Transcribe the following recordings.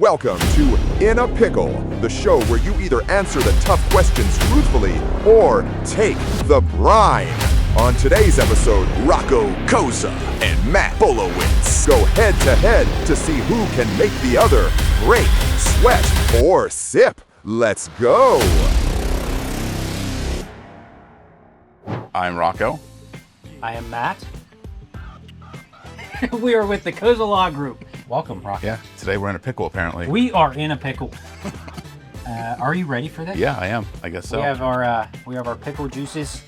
Welcome to In a Pickle, the show where you either answer the tough questions truthfully or take the brine. On today's episode, Rocco Cozza and Matt Bolewitz go head to head to see who can make the other break, sweat, or sip. Let's go. I'm Rocco. I am Matt. We are with the Cozza Law Group. Welcome, Rocco. Yeah, today we're in a pickle, apparently. We are in a pickle. Are you ready for this? Yeah, I am. I guess so. We have our pickle juices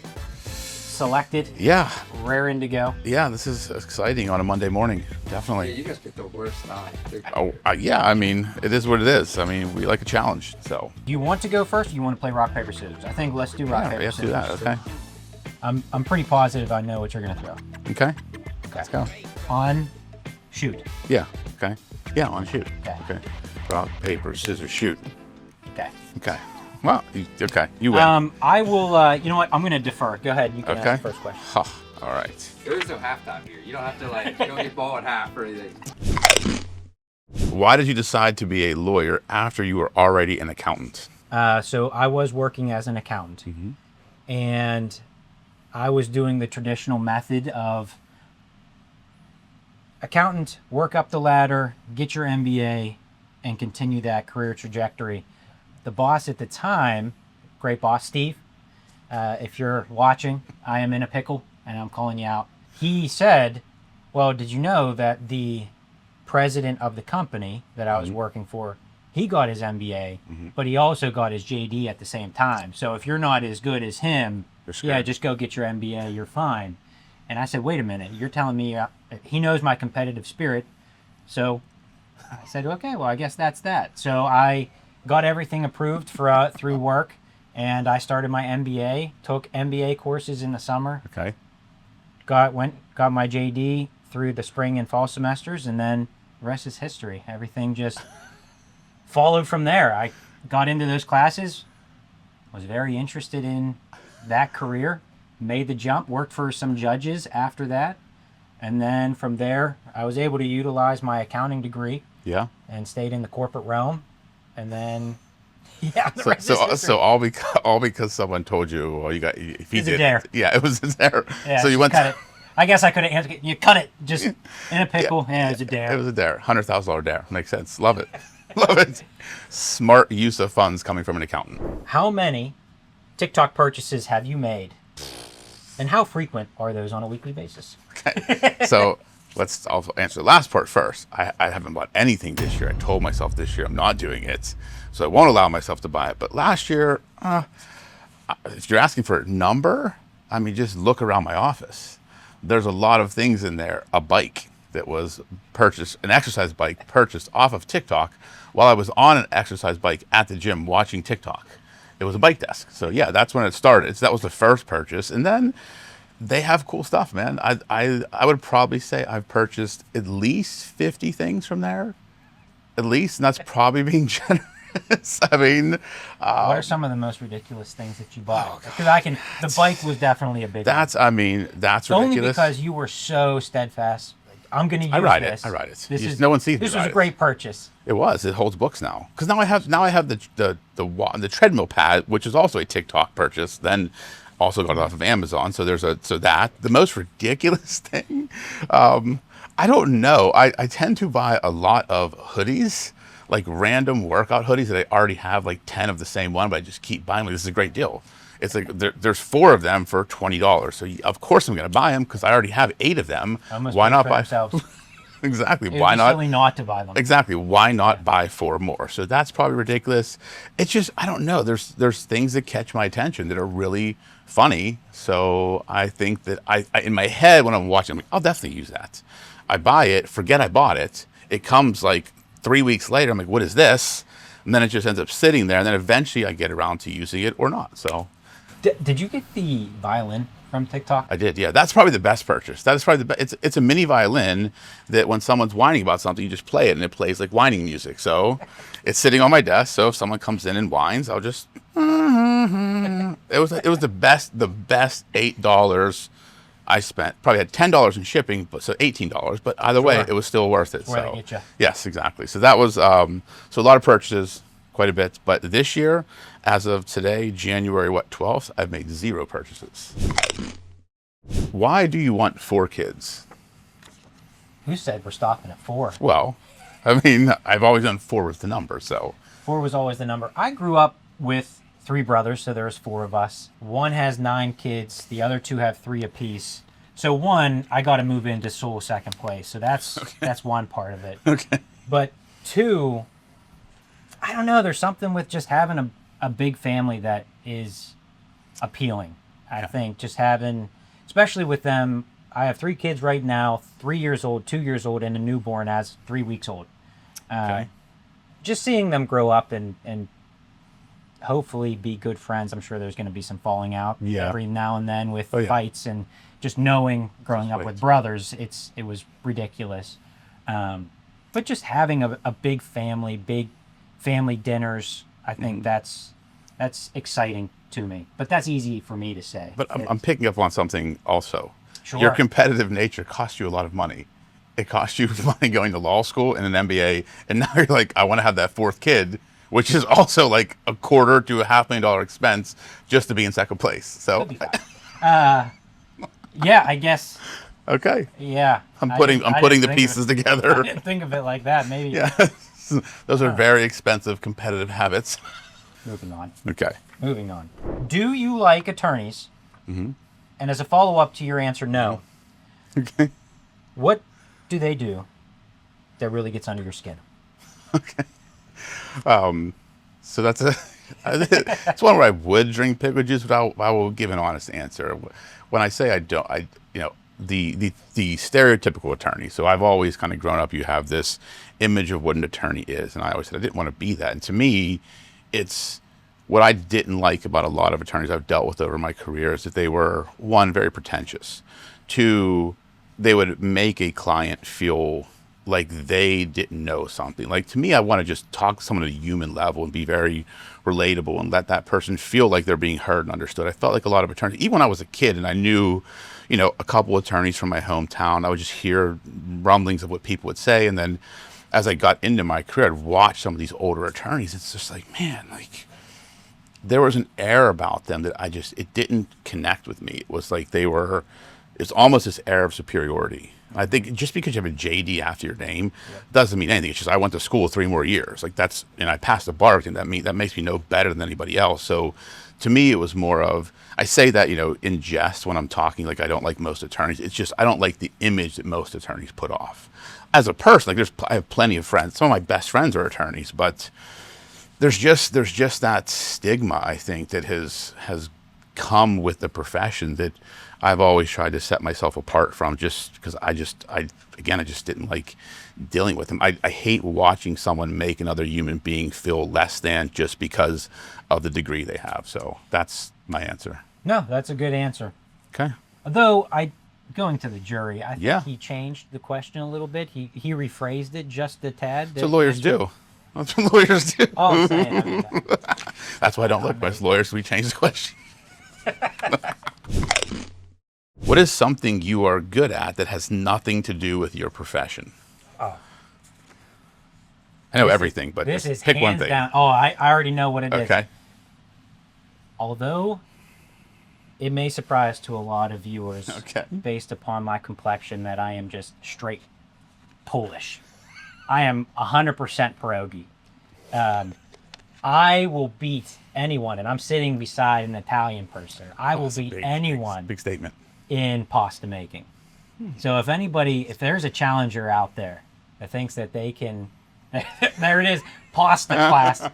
selected. Yeah. Raring to go. Yeah, this is exciting on a Monday morning. Definitely. Yeah, you guys picked the worst time. Oh, yeah, I mean, it is what it is. I mean, we like a challenge, so. Do you want to go first or you want to play rock, paper, scissors? I think let's do rock, paper, let's scissors. do that, okay. I'm pretty positive I know what you're going to throw. Okay. Okay. Let's go. On, shoot. Yeah, okay. Yeah, on shoot. Okay. Rock, paper, scissors, shoot. Okay. Okay. Well, you win. I will, you know what? I'm going to defer. Go ahead. You can Okay. ask the first question. Huh, all right. There is no halftime here. You don't have to you don't get ball at half or anything. Why did you decide to be a lawyer after you were already an accountant? So I was working as an accountant, and I was doing the traditional method of accountant, work up the ladder, get your MBA, and continue that career trajectory. The boss at the time, great boss, Steve, if you're watching, I am in a pickle, and I'm calling you out. He said, well, did you know that the president of the company that I was working for, he got his MBA, but he also got his JD at the same time. So if you're not as good as him, yeah, just go get your MBA, you're fine. And I said, wait a minute, you're telling me he knows my competitive spirit. So I said, okay, well, I guess that's that. So I got everything approved for through work, and I started my MBA, took MBA courses in the summer. Okay. Got my JD through the spring and fall semesters, and then the rest is history. Everything just followed from there. I got into those classes, was very interested in that career, made the jump, worked for some judges after that, and then from there I was able to utilize my accounting degree. Yeah. And stayed in the corporate realm, and then yeah. So all because someone told you, well, you got. If you It's a did, dare. Yeah, it was a dare. Yeah, so you went. cut it. I guess I could have answered. You cut it just in a pickle. Yeah, it was a dare. It was a dare. $100,000 dare. Makes sense. Love it. Love it. Smart use of funds coming from an accountant. How many TikTok purchases have you made, and how frequent are those on a weekly basis? Okay. So I'll answer the last part first. I haven't bought anything this year. I told myself this year I'm not doing it, so I won't allow myself to buy it. But last year, if you're asking for a number, I mean, just look around my office. There's a lot of things in there. A bike that was purchased, an exercise bike purchased off of TikTok while I was on an exercise bike at the gym watching TikTok. It was a bike desk. So yeah, that's when it started. So that was the first purchase. And then they have cool stuff, man. I would probably say I've purchased at least 50 things from there. At least, and that's probably being generous. I mean, What are some of the most ridiculous things that you bought? Because the bike was definitely a big one. that's ridiculous. Only because you were so steadfast. I'm going to use I ride this. it. I ride it. This No one sees me This ride was a it. great purchase. It was. It holds books now. Because now I have the treadmill pad, which is also a TikTok purchase. Then also got it off of Amazon. So the most ridiculous thing. I don't know. I tend to buy a lot of hoodies, like random workout hoodies that I already have like 10 of the same one, but I just keep buying them. This is a great deal. It's like there's 4 of them for $20. So of course I'm going to buy them because I already have 8 of them. Why not buy? Exactly. It Why would be not? silly not to buy them. Exactly. Why not buy 4 more? So that's probably ridiculous. It's just, I don't know. There's things that catch my attention that are really funny. So I think that I in my head when I'm watching, I'm like, I'll definitely use that. I buy it, forget I bought it. It comes like 3 weeks later. I'm like, what is this? And then it just ends up sitting there. And then eventually I get around to using it or not. So Did you get the violin from TikTok? I did, yeah. That's probably the best purchase. That is probably the best. It's a mini violin that when someone's whining about something, you just play it and it plays like whining music. So it's sitting on my desk. So if someone comes in and whines, I'll just. It was the best $8 I spent probably had $10 in shipping, but so $18. But either way, it was still worth it. Where So they get you. yes, exactly. So that was so a lot of purchases, quite a bit. But this year, as of today, January 12th, I've made 0 purchases. Why do you want 4 kids? Who said we're stopping at 4? Well, I mean, I've always done 4 was the number, so 4 was always the number. I grew up with 3 brothers, so there's 4 of us. One has 9 kids. The other 2 have 3 apiece. So one, I got to move into sole second place. So that's one part of it. okay. But 2, I don't know. There's something with just having a big family that is appealing. I think just having, especially with them. I have 3 kids right now, 3 years old, 2 years old, and a newborn as 3 weeks old. Just seeing them grow up and hopefully be good friends. I'm sure there's going to be some falling out every now and then with fights, and just knowing growing up with brothers, it was ridiculous. But just having a big family dinners, I think that's exciting to me. But that's easy for me to say. But I'm picking up on something also. Sure. Your competitive nature costs you a lot of money. It costs you money going to law school and an MBA, and now you're like, I want to have that 4th kid, which is also like a $250,000 to $500,000 expense just to be in second place. So, yeah, I guess. Okay. Yeah. I'm putting the pieces together. I didn't think of it like that. Maybe. Yeah. Those are very expensive competitive habits. Moving on. Okay. Moving on. Do you like attorneys? Mm-hmm. And as a follow-up to your answer, no. Okay. What do they do that really gets under your skin? Okay. So that's it's one where I would drink pickle juice, but I will give an honest answer. When I say I don't, the stereotypical attorney. So I've always kind of grown up. You have this image of what an attorney is, and I always said I didn't want to be that. And to me, it's what I didn't like about a lot of attorneys I've dealt with over my career is that they were, 1, very pretentious. 2, they would make a client feel like they didn't know something. Like, to me, I want to just talk to someone at a human level and be very relatable and let that person feel like they're being heard and understood. I felt like a lot of attorneys, even when I was a kid and I knew, a couple attorneys from my hometown, I would just hear rumblings of what people would say. And then as I got into my career, I'd watch some of these older attorneys. It's just like, man, like, there was an air about them that it didn't connect with me. It was like it's almost this air of superiority. I think just because you have a JD after your name doesn't mean anything. It's just I went to school 3 more years. Like and I passed the bar, and that makes me no better than anybody else. So to me, it was more of, I say that, in jest when I'm talking, like I don't like most attorneys. It's just I don't like the image that most attorneys put off. As a person, like I have plenty of friends. Some of my best friends are attorneys, but there's just that stigma, I think, that has come with the profession that I've always tried to set myself apart from, just because I just didn't like dealing with them. I hate watching someone make another human being feel less than just because of the degree they have. So that's my answer. No, that's a good answer. Okay. Although going to the jury, I think he changed the question a little bit. He rephrased it just a tad. That's what lawyers do. That's what lawyers do. Oh, I'm saying, that's why I don't look much lawyers. We change the question. What is something you are good at that has nothing to do with your profession? Oh. I know everything, but this is pick hands one thing. down. Oh, I already know what it is. Okay. Although it may surprise to a lot of viewers, okay, based upon my complexion, that I am just straight Polish. I am 100% pierogi. I will beat anyone, and I'm sitting beside an Italian person. I will beat anyone. Big statement. In pasta making. So if there's a challenger out there that thinks that they can, there it is, pasta class.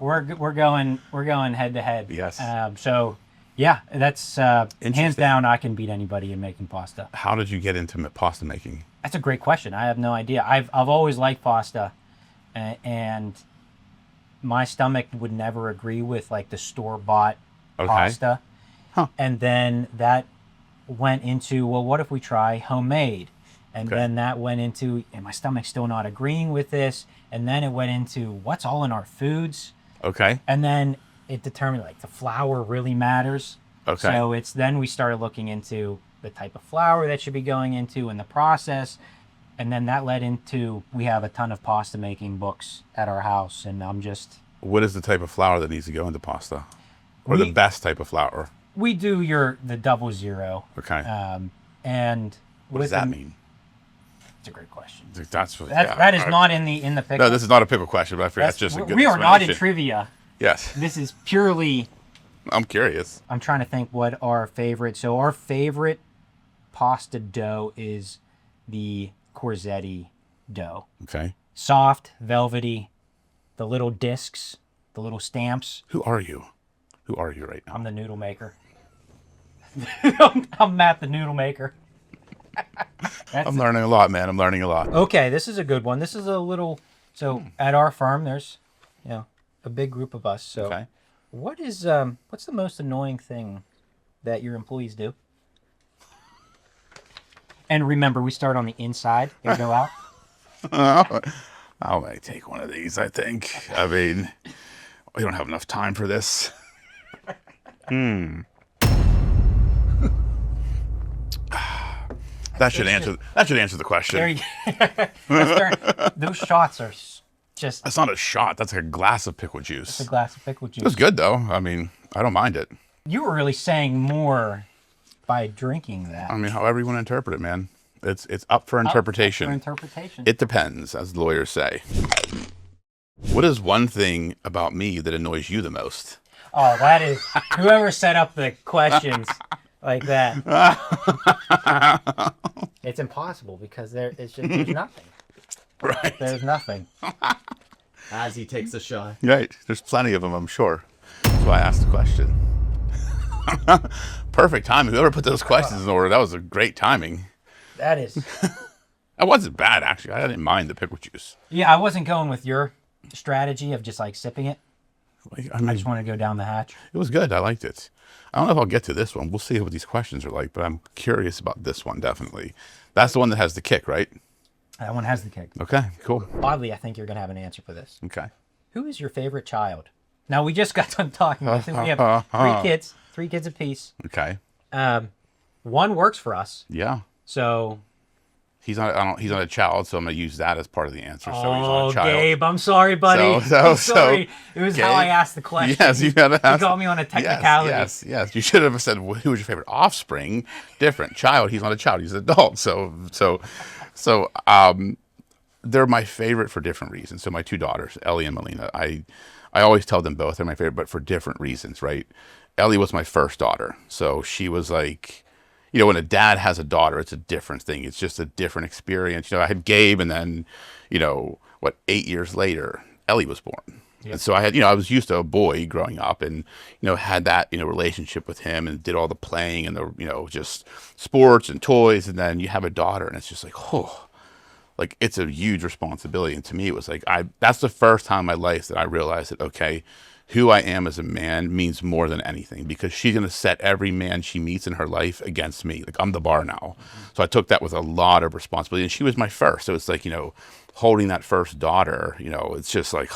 We're going head to head. Yes. So yeah, that's hands down. I can beat anybody in making pasta. How did you get into pasta making? That's a great question. I have no idea. I've always liked pasta, and my stomach would never agree with like the store-bought pasta. Huh. And then that went into, well, what if we try homemade? And then that went into, and my stomach's still not agreeing with this. And then it went into, what's all in our foods? Okay. And then it determined like the flour really matters. Okay. So then we started looking into the type of flour that should be going into in the process. And then that led into, we have a ton of pasta making books at our house, and I'm just... What is the type of flour that needs to go into pasta? Or the best type of flour? We do the 00. Okay. And what does that mean? It's a great question. That is not in the pickle. No, this is not a pickle question, but I figured that's just a good We are not in explanation. trivia. Yes. This is purely... I'm curious. I'm trying to think what our favorite... So our favorite pasta dough is the Corsetti dough. Okay. Soft, velvety, the little discs, the little stamps. Who are you? Who are you right now? I'm the noodle maker. I'm Matt the noodle maker. I'm learning a lot, man. I'm learning a lot. Okay, this is a good one. This is a little... So at our farm, there's, a big group of us. So Okay. what's the most annoying thing that your employees do? And remember, we start on the inside and go out. I might take one of these, I think. I mean, we don't have enough time for this. That should answer the question. There you Those shots are just That's not a shot. That's like a glass of pickle juice. a glass of pickle juice. It was good, though. I mean, I don't mind it. You were really saying more by drinking that. I mean, however you want to interpret it, man. It's up for interpretation. For interpretation. It depends, as lawyers say. What is one thing about me that annoys you the most? Oh, that is whoever set up the questions like that. It's impossible because there's nothing. Right. There's nothing. As he takes a shot. Right. There's plenty of them, I'm sure. That's why I asked the question. Perfect timing. Whoever put those questions in order, that was a great timing. That is. That wasn't bad, actually. I didn't mind the pickle juice. Yeah, I wasn't going with your strategy of just like sipping it. I mean, I just want to go down the hatch. it was good. I liked it. I don't know if I'll get to this one. We'll see what these questions are like, but I'm curious about this one, definitely. That's the one that has the kick, right? That one has the kick. Okay, cool. Oddly, I think you're going to have an answer for this. Okay. Who is your favorite child? Now, we just got done talking. I think we have three kids apiece. Okay. One works for us. Yeah. So... He's not a child, so I'm going to use that as part of the answer. So he's not a child. Gabe, I'm sorry, buddy. I'm sorry. It was Gabe, how I asked the question. Yes, you got to ask. You got me on a technicality. Yes. You should have said, who was your favorite offspring? Different. Child, he's not a child. He's an adult. So, they're my favorite for different reasons. So my two daughters, Ellie and Melina, I always tell them both they're my favorite, but for different reasons, right? Ellie was my first daughter. So she was like... when a dad has a daughter, it's a different thing. It's just a different experience. I had Gabe, and then, 8 years later, Ellie was born. Yep. And so I had, I was used to a boy growing up and, had that, relationship with him and did all the playing and the, just sports and toys. And then you have a daughter and it's just like, like it's a huge responsibility. And to me, it was like, that's the first time in my life that I realized that, okay, who I am as a man means more than anything because she's going to set every man she meets in her life against me. Like I'm the bar now. Mm-hmm. So I took that with a lot of responsibility and she was my first. So it's like, holding that first daughter, it's just like,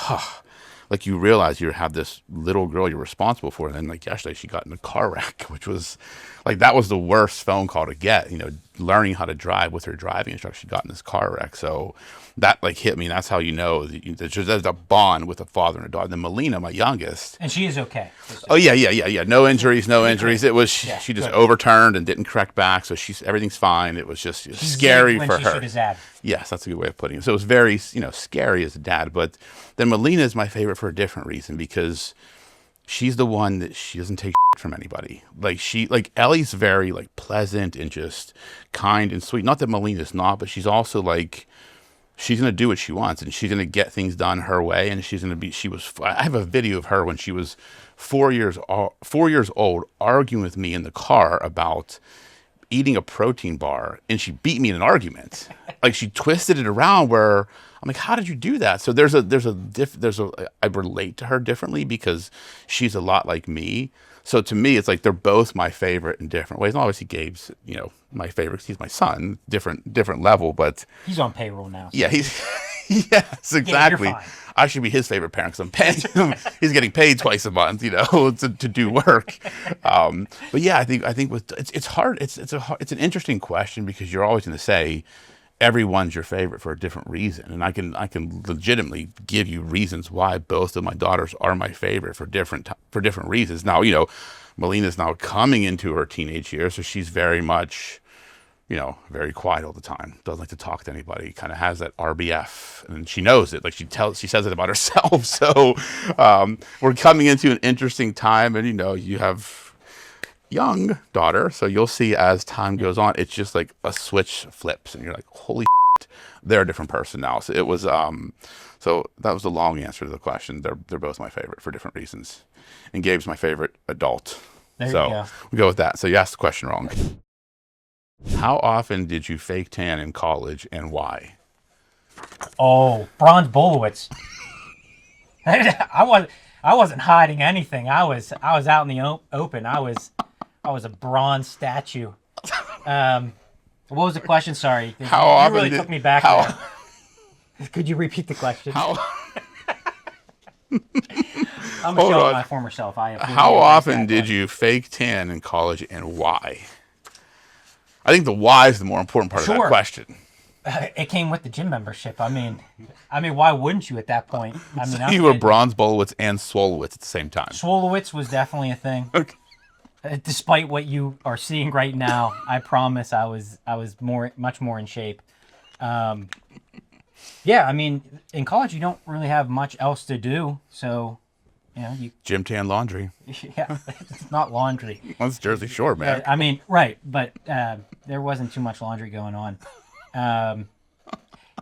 like you realize you have this little girl you're responsible for. And then like yesterday she got in a car wreck, which was like, that was the worst phone call to get, learning how to drive with her driving instructor. She got in this car wreck. So that like hit me. And that's how there's a bond with a father and a daughter. And then Melina, my youngest. And she is okay. Oh yeah. No injuries. It was, she just overturned and didn't correct back. So everything's fine. It was just scary for her. Yes, that's a good way of putting it. So it was very, scary as a dad. But then Melina is my favorite for a different reason because she's the one that she doesn't take shit from anybody. Like Ellie's very like pleasant and just kind and sweet. Not that Melina's not, but she's also like, she's going to do what she wants and she's going to get things done her way. And I have a video of her when she was 4 years old arguing with me in the car about eating a protein bar, and she beat me in an argument. Like she twisted it around where I'm like, how did you do that? So I relate to her differently because she's a lot like me. So to me, it's like they're both my favorite in different ways. And obviously Gabe's, my favorite 'cause he's my son, different level, but he's on payroll now. So. Yeah, Yes, exactly. fine. I should be his favorite parent because I'm paying him. He's getting paid twice a month, to do work. But yeah, I think with it's hard. It's an interesting question because you're always going to say everyone's your favorite for a different reason, and I can legitimately give you reasons why both of my daughters are my favorite for different reasons. Now, Melina's now coming into her teenage years, so she's very much, very quiet all the time. Doesn't like to talk to anybody. Kind of has that RBF, and she knows it. Like she says it about herself. So we're coming into an interesting time, and you have young daughter, so you'll see as time goes on, it's just like a switch flips, and you're like, holy shit, they're a different person now. So it was so that was the long answer to the question. They're both my favorite for different reasons, and Gabe's my favorite adult. There So you go. we go with that. So you asked the question wrong. How often did you fake tan in college, and why? Oh, Bronze Bolewitz. I wasn't hiding anything. I was out in the open. I was a bronze statue. What was the question? Sorry. How you often really did- took me back how- there. Could you repeat the question? How I'm hold showing on. my former self. How often did you fake tan in college, and why? I think the why is the more important part of that Sure. question. It came with the gym membership. I mean, why wouldn't you at that point? You were Bronze Bolewitz and Swolewitz at the same time. Swolowitz was definitely a thing. Okay. Despite what you are seeing right now, I promise I was much more in shape. Yeah, in college you don't really have much else to do, so you Gym tan laundry. yeah, it's not laundry. Well, it's Jersey Shore, man. Right, but there wasn't too much laundry going on.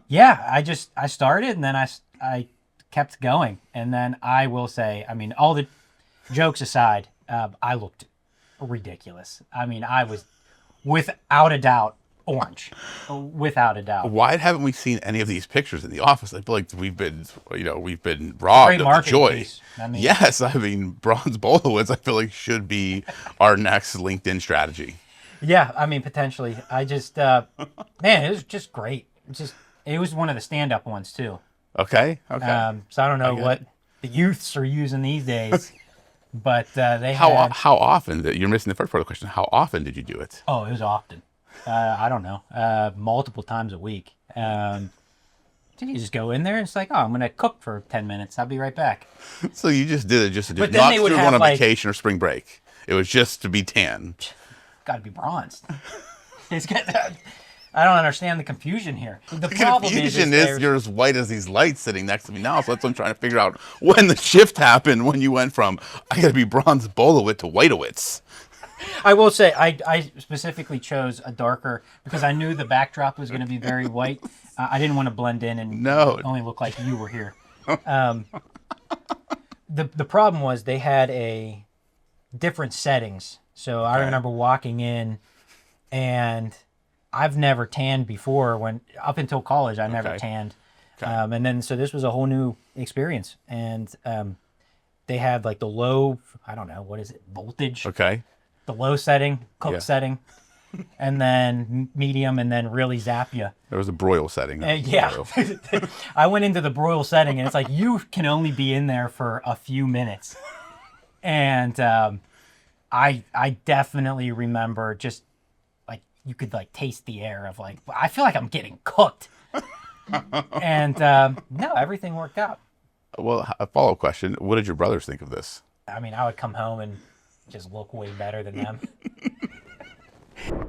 Yeah, I started and then I kept going, and then I will say, all the jokes aside, I looked ridiculous. I was without a doubt orange, without a doubt. Why haven't we seen any of these pictures in the office? I feel like we've been robbed Great of the marketing joy. piece. Yes, Bronze Bolewitz, I feel like should be our next LinkedIn strategy. Yeah, potentially. I just, man, it was just great. It was one of the stand-up ones too. Okay. So I don't know what the youths are using these days, but they had. How often? You're missing the first part of the question. How often did you do it? Oh, it was often. I don't know, multiple times a week. You just go in there and it's like, oh, I'm gonna cook for 10 minutes. I'll be right back. So you just did it just to do But it, then not they to would go have, on a like- vacation or spring break. It was just to be tan. Got to be bronzed. I don't understand the confusion here. The problem Confusion is is you're as white as these lights sitting next to me now, so that's what I'm trying to figure out when the shift happened, when you went from, I gotta be Bronze Bolewitz to Whiteowitz. I will say I specifically chose a darker because I knew the backdrop was going to be very white. I didn't want to blend in and only look like you were here. The problem was they had a different settings. So I remember walking in, and I've never tanned before. Up until college, I never tanned. And then so this was a whole new experience, and they had like the low, I don't know, what is it, voltage? Okay. The low setting, cook setting, and then medium, and then really zap you. There was a broil setting. Yeah. I went into the broil setting, and it's like you can only be in there for a few minutes. And I definitely remember just like you could like taste the air of like, I feel like I'm getting cooked. And no, everything worked out. Well, a follow-up question. What did your brothers think of this? I would come home and just look way better than them.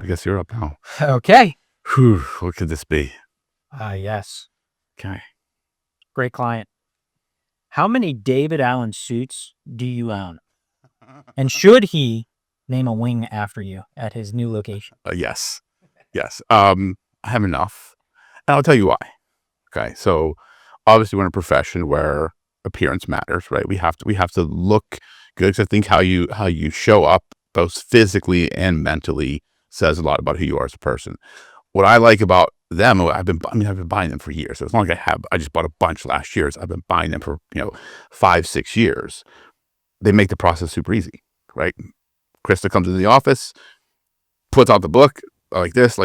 I guess you're up now. Okay. Whew, what could this be? Yes. Okay. Great client. How many David Allen suits do you own? And should he name a wing after you at his new location? Yes. I have enough. And I'll tell you why. Okay. So obviously we're in a profession where appearance matters, right? We have to look good, because I think how you show up both physically and mentally says a lot about who you are as a person. What I like about them, I've been buying them for years. So it's not like I just bought a bunch last year. I've been buying them for 5-6 years. They make the process super easy, right? Krista comes into the office, puts out the book like this,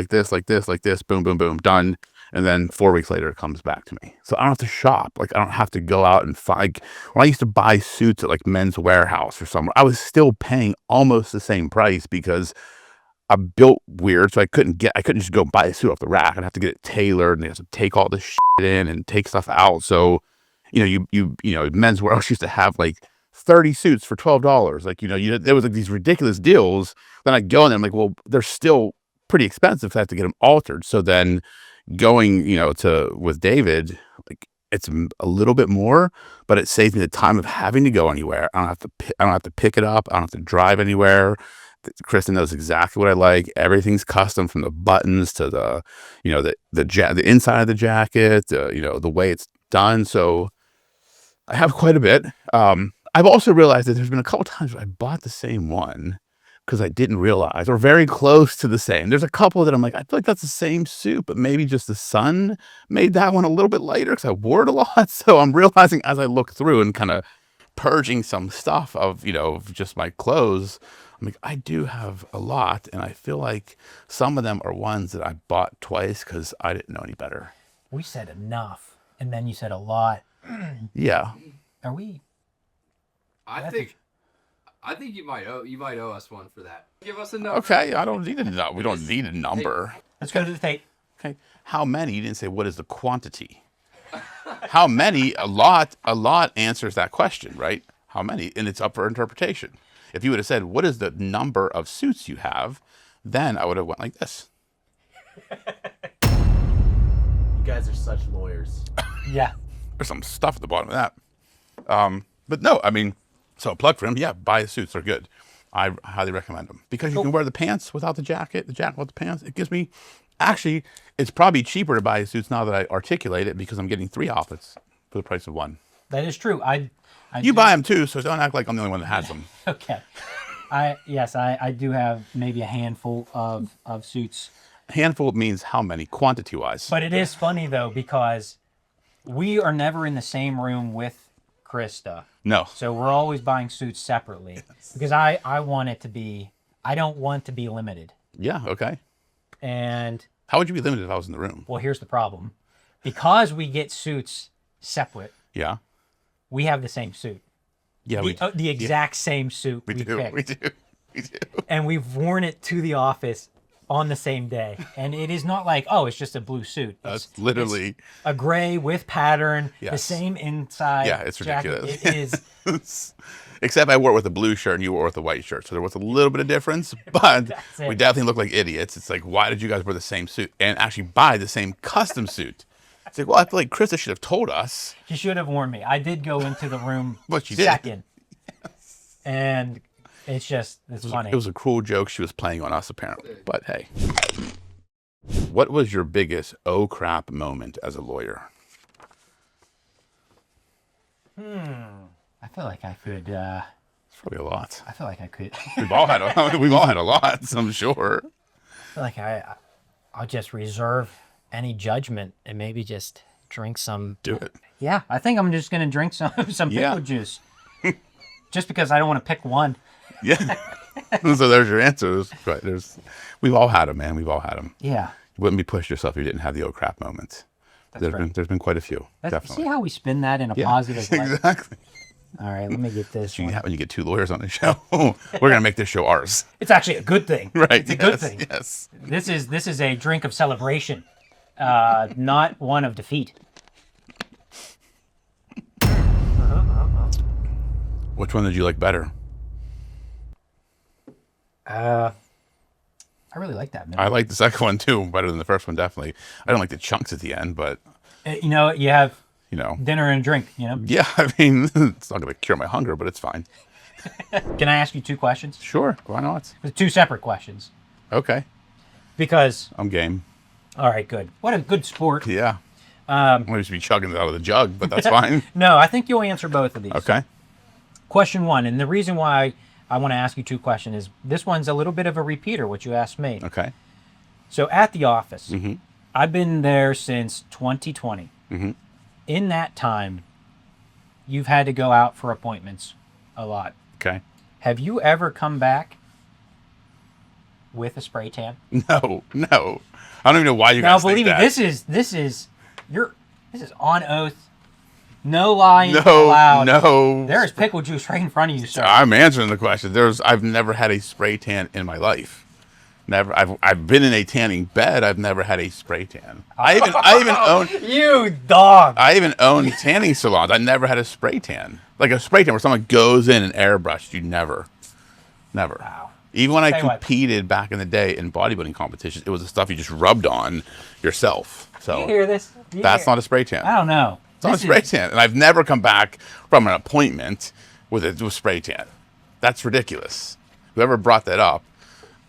boom, boom, boom, done. And then 4 weeks later, it comes back to me. So I don't have to shop. Like, I don't have to go out and find. When I used to buy suits at like Men's Warehouse or somewhere, I was still paying almost the same price because I'm built weird. So I couldn't just go buy a suit off the rack. I'd have to get it tailored and they have to take all this shit in and take stuff out. So, you know, Men's Warehouse used to have like 30 suits for $12. Like, there was like these ridiculous deals. Then I'd go in there, I'm like, well, they're still pretty expensive. So I have to get them altered. So then going, with David, like, it's a little bit more, but it saves me the time of having to go anywhere. I don't have to pick it up. I don't have to drive anywhere. Kristen knows exactly what I like. Everything's custom, from the buttons to the inside of the jacket, the way it's done. So I have quite a bit. I've also realized that there's been a couple times where I bought the same one because I didn't realize, or very close to the same. There's a couple that I'm like, I feel like that's the same suit, but maybe just the sun made that one a little bit lighter because I wore it a lot. So I'm realizing as I look through and kind of purging some stuff of, just my clothes, I'm like, I do have a lot. And I feel like some of them are ones that I bought twice because I didn't know any better. We said enough, and then you said a lot. Yeah. Are we? I think you might owe us one for that. Give us a number. Okay, I don't need a number. We don't need a number. Let's go to the tape. Okay. How many? You didn't say what is the quantity. How many? A lot answers that question, right? How many? And it's up for interpretation. If you would have said, what is the number of suits you have? Then I would have went like this. You guys are such lawyers. Yeah. There's some stuff at the bottom of that. But no, I mean, so a plug for him. Yeah, buy the suits. They're good. I highly recommend them because you can wear the pants without the jacket without the pants. It gives me, actually, it's probably cheaper to buy suits now that I articulate it because I'm getting 3 outfits for the price of 1. That is true. You buy them too, so don't act like I'm the only one that has them. Okay. I do have maybe a handful of suits. Handful means how many, quantity-wise. But it is funny, though, because we are never in the same room with Krista. No. So we're always buying suits separately. Yes. Because I don't want to be limited. Yeah, okay. And how would you be limited if I was in the room? Well, here's the problem. Because we get suits separate. Yeah. We have the same suit. Yeah, the exact same suit we do. picked. We do. And we've worn it to the office on the same day. And it is not like, oh, it's just a blue suit. It's literally a gray with pattern, yes. The same inside. Yeah, it's ridiculous. Jacket. It is. Except I wore it with a blue shirt and you wore it with a white shirt. So there was a little bit of difference, but we definitely look like idiots. It's like, why did you guys wear the same suit and actually buy the same custom suit? It's like, well, I feel like Krista should have told us. She should have warned me. I did go into the room but she second. Did. Yes. And it's funny. It was a cruel joke she was playing on us, apparently. But hey. What was your biggest oh crap moment as a lawyer? I feel like I could. It's probably a lot. I feel like I could. We've all had a lot, I'm sure. I feel like I'll just reserve any judgment and maybe just drink some. Do it. Yeah, I think I'm just gonna drink some pickle juice. Just because I don't want to pick one. Yeah. So there's your answers. Right. We've all had them, man. We've all had them. Yeah. You wouldn't be pushed yourself if you didn't have the oh crap moments. There's been quite a few. Definitely. See how we spin that in a positive way? Exactly. All right, let me get this one. When you get 2 lawyers on the show, we're gonna make this show ours. It's actually a good thing. Right. It's a good thing. Yes. This is a drink of celebration, not one of defeat. Which one did you like better? I really like that, man. I like the second one too, better than the first one, definitely. I don't like the chunks at the end, but you have dinner and a drink, Yeah, I mean, it's not going to cure my hunger, but it's fine. Can I ask you 2 questions? Sure, why not? 2 separate questions. Okay. Because I'm game. All right, good. What a good sport. Yeah. I'm going to be chugging it out of the jug, but that's fine. No, I think you'll answer both of these. Okay. Question 1, and the reason why I want to ask you 2 questions is this one's a little bit of a repeater, what you asked me. Okay. So at the office, I've been there since 2020. Mm-hmm. In that time, you've had to go out for appointments a lot. Okay. Have you ever come back with a spray tan? No. I don't even know why you Now, guys think believe me, that. this is on oath. No lying No, allowed. no. There is pickle juice right in front of you, sir. I'm answering the question. I've never had a spray tan in my life. Never. I've been in a tanning bed. I've never had a spray tan. I even own. You dog. I even own tanning salons. I never had a spray tan. Like a spray tan where someone goes in and airbrushed. You never. Wow. Even when I Tell you what. competed back in the day in bodybuilding competitions, it was the stuff you just rubbed on yourself. So You hear this? that's not a spray tan. I don't know. It's not a spray tan. And I've never come back from an appointment with a spray tan. That's ridiculous. Whoever brought that up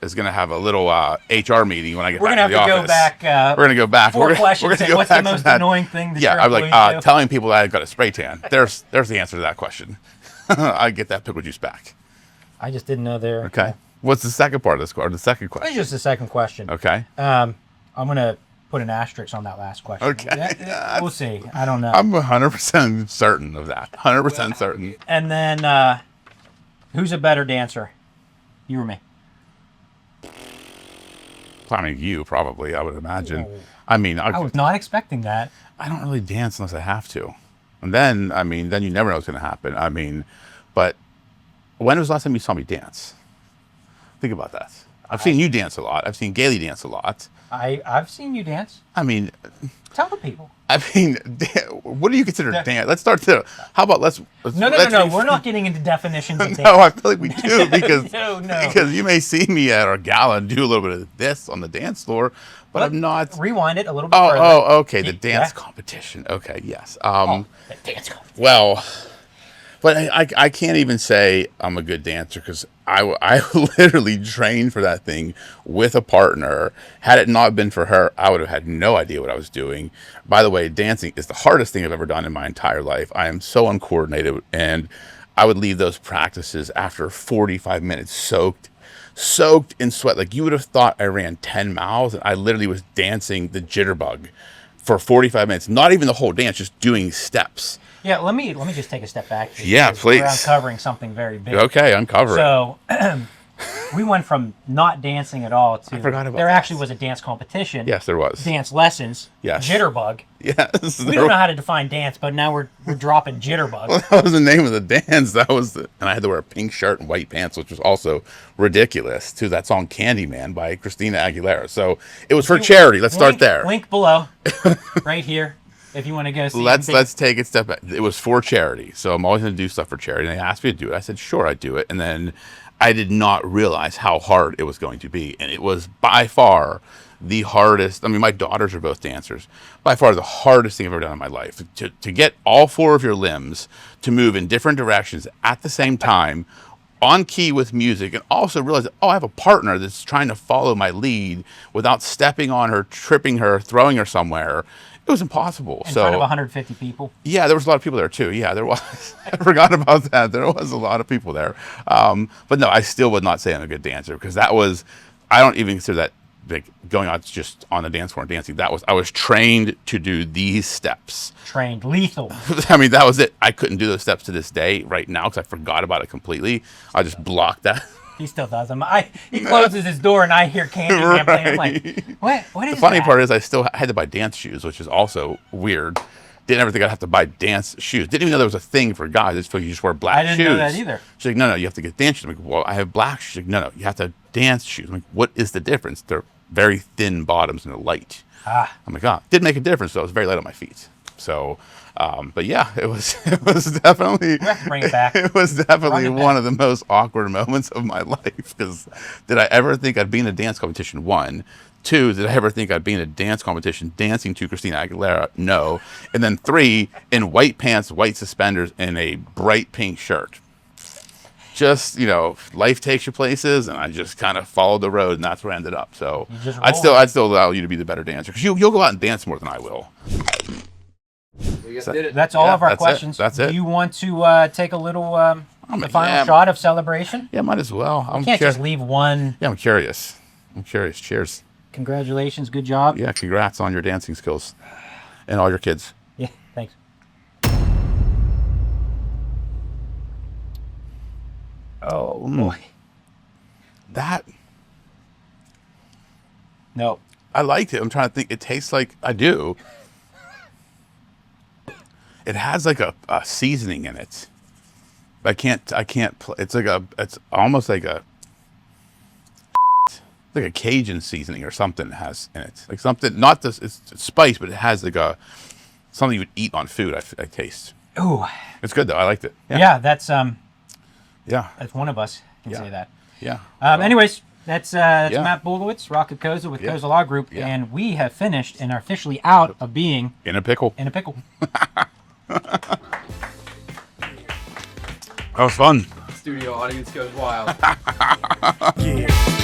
is going to have a little HR meeting when I get We're back gonna to the have to office. go back. We're going to go back. Four We're questions. gonna Say, go what's the back to most that. annoying thing that Yeah, your I'm like employees do? telling people that I've got a spray tan. There's the answer to that question. I get that pickle juice back. I just didn't know there. Okay. What's the second part of this question? The second It's question. just the second question. Okay. I'm gonna put an asterisk on that last question. Okay. We'll see. I don't know. I'm 100% certain of that. 100% certain. And then, who's a better dancer? You or me? I mean, you probably, I would imagine. I mean, I was not expecting that. I don't really dance unless I have to. And then, then you never know what's going to happen. But when was the last time you saw me dance? Think about that. I've seen you dance a lot. I've seen Gailey dance a lot. I've seen you dance. Tell the people. What do you consider dance? Let's start there. How about let's No. We're not getting into definitions of dance. No, I feel like we do because No. because you may see me at our gala and do a little bit of this on the dance floor, but I'm not. Rewind it a little bit further. Oh, okay. The dance Yeah. competition. Okay, yes. The dance competition. Well, but I can't even say I'm a good dancer because I literally trained for that thing with a partner. Had it not been for her, I would have had no idea what I was doing. By the way, dancing is the hardest thing I've ever done in my entire life. I am so uncoordinated, and I would leave those practices after 45 minutes soaked in sweat. Like you would have thought I ran 10 miles, and I literally was dancing the jitterbug for 45 minutes. Not even the whole dance, just doing steps. Yeah, let me just take a step back here. Yeah, because we're please. uncovering something very big. Okay, uncover it. So we went from not dancing at all to forgot about there that. actually was a dance competition. Yes, there was. Dance lessons. Yes. Jitterbug. Yes. We don't know how to define dance, but now we're dropping jitterbug. That was the name of the dance. And I had to wear a pink shirt and white pants, which was also ridiculous, to that song Candyman by Christina Aguilera. So it was for charity. Let's start there. Link below, right here, if you want to go see. Let's take it step back. It was for charity. So I'm always going to do stuff for charity. And they asked me to do it. I said, sure, I'd do it. And then I did not realize how hard it was going to be. And it was by far the hardest. My daughters are both dancers. By far the hardest thing I've ever done in my life. To get all four of your limbs to move in different directions at the same time, on key with music, and also realize that, I have a partner that's trying to follow my lead without stepping on her, tripping her, throwing her somewhere. It was impossible. In front of 150 people. Yeah, there was a lot of people there too. Yeah, there was. I forgot about that. There was a lot of people there. But no, I still would not say I'm a good dancer because I don't even consider that like going out just on the dance floor and dancing. I was trained to do these steps. Trained lethal. That was it. I couldn't do those steps to this day right now because I forgot about it completely. I just blocked that. He still does them. He closes his door and I hear Candyman playing. I'm like, what is The funny that? part is I still had to buy dance shoes, which is also weird. Didn't ever think I'd have to buy dance shoes. Didn't even know there was a thing for guys. I just feel you just wear black shoes. I didn't know that either. She's like, no, you have to get dance shoes. I'm like, well, I have black shoes. She's like, no, you have to have dance shoes. I'm like, what is the difference? They're very thin bottoms and they're light. I'm like, did make a difference though. It was very light on my feet. So, but yeah, it was definitely. We have to bring it back. It was definitely Run it back. one of the most awkward moments of my life because did I ever think I'd be in a dance competition? One. Two, did I ever think I'd be in a dance competition dancing to Christina Aguilera? No. And then three, in white pants, white suspenders, and a bright pink shirt. Just, life takes you places, and I just kind of followed the road, and that's where I ended up. So I'd still allow you to be the better dancer because you'll go out and dance more than I will. We just did it. That's all of our that's it. questions. That's it. Do you want to take a little the final shot of celebration? Yeah, might as well. You can't just leave one. Yeah, I'm curious. Cheers. Congratulations, good job. Yeah, congrats on your dancing skills and all your kids. Yeah, thanks. Oh boy. That No. I liked it. I'm trying to think. It tastes like I do. It has like a seasoning in it. I can't. It's almost like a Cajun seasoning or something it has in it. Like something, not this. It's spice, but it has like something you would eat on food. I taste. Ooh. It's good though. I liked it. Yeah, that's Yeah. one of us can Yeah. say that. Yeah. Anyways, that's Yeah. Matt Bolewitz, Rocco Cozza with Yeah. Cozza Law Group, Yeah. and we have finished and are officially out of being In a pickle. in a pickle. That was fun. Studio audience goes wild. Yeah.